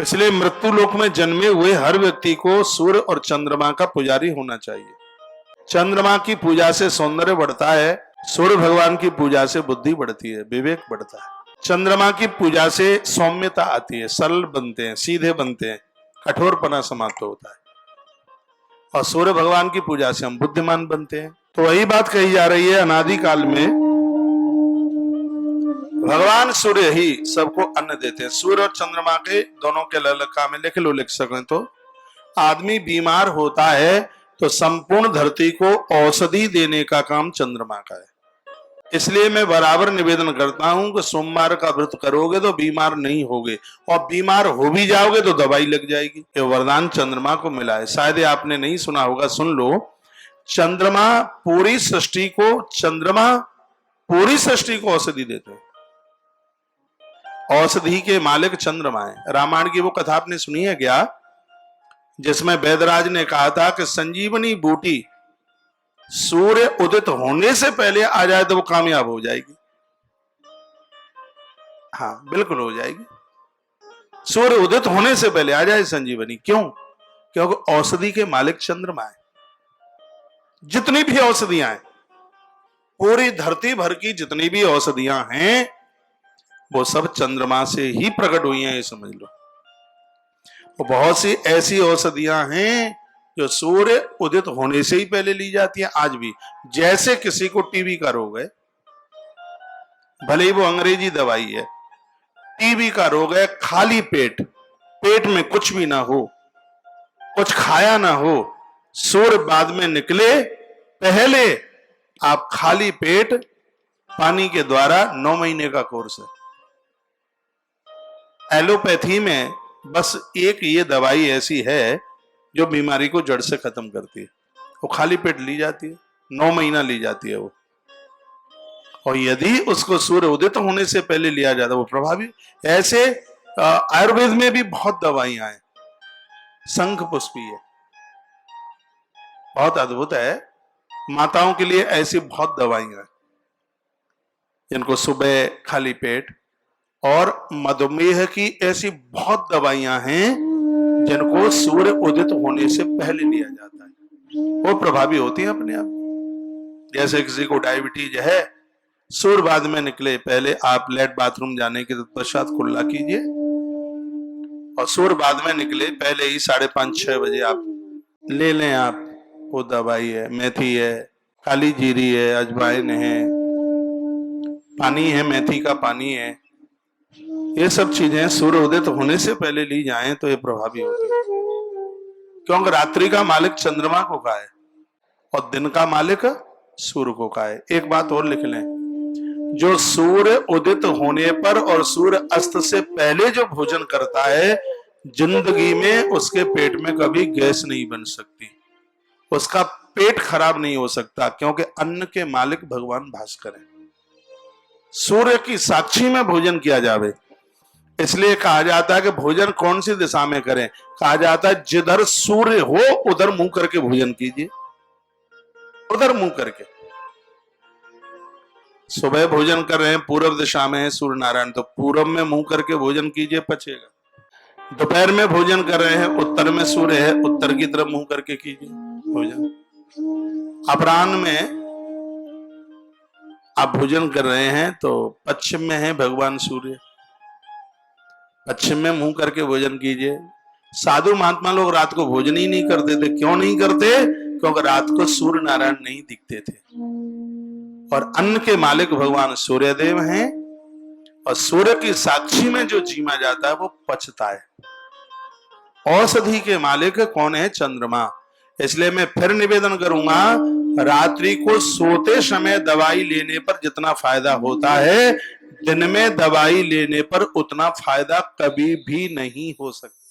इसलिए मृत्यु लोक में जन्मे हुए हर व्यक्ति को सूर्य और चंद्रमा का पुजारी होना चाहिए। चंद्रमा की पूजा से सौंदर्य बढ़ता है, सूर्य भगवान की पूजा से बुद्धि बढ़ती है, विवेक बढ़ता है। चंद्रमा की पूजा से सौम्यता आती है, सरल बनते हैं, सीधे बनते हैं, कठोरपना समाप्त होता है। और सूर्य भगवान की पूजा से हम बुद्धिमान बनते हैं। तो वही बात कही जा रही है, अनादि काल में भगवान सूर्य ही सबको अन्न देते हैं। सूर्य और चंद्रमा के दोनों के ललका में लिख लो, लिख सकें तो आदमी बीमार होता है तो संपूर्ण धरती को औषधि देने का काम चंद्रमा का है। इसलिए मैं बराबर निवेदन करता हूं कि सोमवार का व्रत करोगे तो बीमार नहीं होगे, और बीमार हो भी जाओगे तो दवाई लग जाएगी। ये वरदान चंद्रमा को मिला है। शायद आपने नहीं सुना होगा, सुन लो। चंद्रमा पूरी सृष्टि को औषधि देते हैं। औषधि के मालिक चंद्रमा है। रामायण की वो कथा आपने सुनी है क्या, जिसमें वेदराज ने कहा था कि संजीवनी बूटी सूर्य उदित होने से पहले आ जाए तो वो कामयाब हो जाएगी। हाँ, बिल्कुल हो जाएगी। सूर्य उदित होने से पहले आ जाए संजीवनी। क्यों? क्योंकि औषधि के मालिक चंद्रमा है। जितनी भी औषधियां हैं, पूरी धरती भर की जितनी भी औषधियां हैं, वो सब चंद्रमा से ही प्रकट हुई हैं, ये समझ लो। वो बहुत सी ऐसी औषधियां हैं जो सूर्य उदित होने से ही पहले ली जाती हैं आज भी। जैसे किसी को टीबी का रोग है, भले ही वो अंग्रेजी दवाई है, टीबी का रोग है, खाली पेट में कुछ भी ना हो, कुछ खाया ना हो, सूर्य बाद में निकले पहले आप खाली पेट पानी के द्वारा 9 महीने का कोर्स है। एलोपैथी में बस एक ये दवाई ऐसी है जो बीमारी को जड़ से खत्म करती है। वो खाली पेट ली जाती है, 9 महीना ली जाती है वो। और यदि उसको सूर्य उदित होने से पहले लिया जाता है वो प्रभावी। ऐसे आयुर्वेद में भी बहुत दवाइयां हैं। शंख पुष्पी है, बहुत अद्भुत है। माताओं के लिए ऐसी बहुत दवाइयां हैं जिनको सुबह खाली पेट, और मधुमेह की ऐसी बहुत दवाइयां हैं जिनको सूर्य उदित होने से पहले लिया जाता है, वो प्रभावी होती है अपने आप। जैसे किसी को डायबिटीज है, सूर्य बाद में निकले पहले आप लेट बाथरूम जाने के तत्पश्चात कुल्ला कीजिए, और सूर्य बाद में निकले पहले ही 5:30-6 बजे आप ले लें। आप वो दवाई है, मेथी है, काली जीरी है, अजवाइन है, पानी है, मेथी का पानी है। ये सब चीजें सूर्य उदित होने से पहले ली जाएं तो ये प्रभावी होती है। क्योंकि रात्रि का मालिक चंद्रमा को का है और दिन का मालिक सूर्य को का है। एक बात और लिख लें, जो सूर्य उदित होने पर और सूर्य अस्त से पहले जो भोजन करता है, जिंदगी में उसके पेट में कभी गैस नहीं बन सकती, उसका पेट खराब नहीं हो सकता, क्योंकि अन्न के मालिक भगवान भास्कर है। सूर्य की साक्षी में भोजन किया जावे। इसलिए कहा जाता है कि भोजन कौन सी दिशा में करें। कहा जाता है जिधर सूर्य हो उधर मुंह करके भोजन कीजिए, उधर मुंह करके। सुबह भोजन कर रहे हैं, पूर्व दिशा में है सूर्य नारायण, तो पूर्व में मुंह करके भोजन कीजिए, पचेगा। दोपहर में भोजन कर रहे हैं, उत्तर में सूर्य है, उत्तर की तरफ मुंह करके कीजिए भोजन। अपराह्न में आप भोजन कर रहे हैं तो पश्चिम में है भगवान सूर्य, पश्चिम में मुंह करके भोजन कीजिए। साधु महात्मा लोग रात को भोजन ही नहीं करते थे। क्यों नहीं करते? क्योंकि रात को सूर्य नारायण नहीं दिखते थे। और अन्न के मालिक भगवान सूर्यदेव हैं, और सूर्य की साक्षी में जो जीमा जाता है वो पचता है। औषधि के मालिक कौन है? चंद्रमा। इसलिए मैं फिर निवेदन करूंगा, रात्रि को सोते समय दवाई लेने पर जितना फायदा होता है, दिन में दवाई लेने पर उतना फायदा कभी भी नहीं हो सकता।